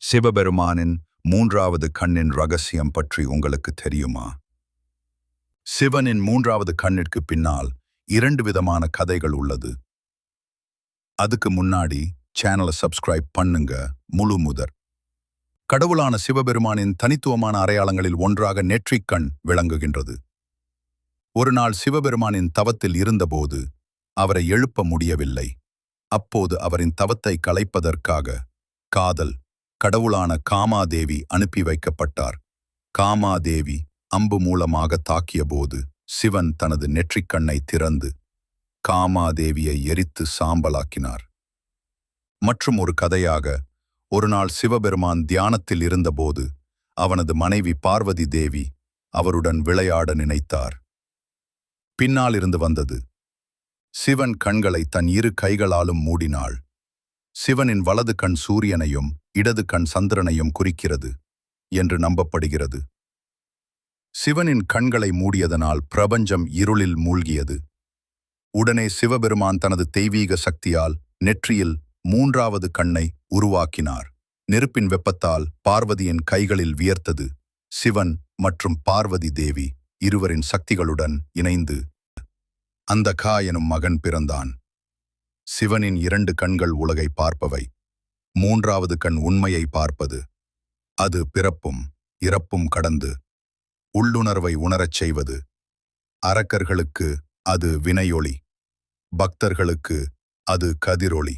சிவபெருமானின் மூன்றாவது கண்ணின் ரகசியம் பற்றி உங்களுக்கு தெரியுமா? சிவனின் மூன்றாவது கண்ணிற்கு பின்னால் இரண்டு விதமான கதைகள் உள்ளது. அதுக்கு முன்னாடி சேனலை சப்ஸ்கிரைப் பண்ணுங்க. முழு முதற் கடவுளான சிவபெருமானின் தனித்துவமான அடையாளங்களில் ஒன்றாக நெற்றிக்கண் விளங்குகின்றது. ஒரு நாள் சிவபெருமானின் தவத்தில் இருந்தபோது அவரை எழுப்ப முடியவில்லை. அப்போது அவரின் தவத்தை கலைப்பதற்காக காதல் கடவுளான காமாதேவி அனுப்பி வைக்கப்பட்டார். காமாதேவி அம்பு மூலமாக தாக்கியபோது சிவன் தனது நெற்றிக்கண்ணை திறந்து காமாதேவியை எரித்து சாம்பலாக்கினார். மற்றும் ஒரு கதையாக, ஒரு நாள் சிவபெருமான் தியானத்தில் இருந்தபோது அவனது மனைவி பார்வதி தேவி அவருடன் விளையாட நினைத்தார். பின்னால் இருந்து வந்தது. சிவன் கண்களை தன் இரு கைகளாலும் மூடினாள். சிவனின் வலது கண் சூரியனையும் இடது கண் சந்திரனையும் குறிக்கிறது என்று நம்பப்படுகிறது. சிவனின் கண்களை மூடியதனால் பிரபஞ்சம் இருளில் மூழ்கியது. உடனே சிவபெருமான் தனது தெய்வீக சக்தியால் நெற்றியில் மூன்றாவது கண்ணை உருவாக்கினார். நெருப்பின் வெப்பத்தால் பார்வதியின் கைகளில் வியர்த்தது. சிவன் மற்றும் பார்வதி தேவி இருவரின் சக்திகளுடன் இணைந்து அந்தகா எனும் மகன் பிறந்தான். சிவனின் இரண்டு கண்கள் உலகை பார்ப்பவை. மூன்றாவது கண் உண்மையை பார்ப்பது. அது பிறப்பும் இறப்பும் கடந்து உள்ளுணர்வை உணரச் செய்வது. அரக்கர்களுக்கு அது வினையொளி, பக்தர்களுக்கு அது கதிரொளி.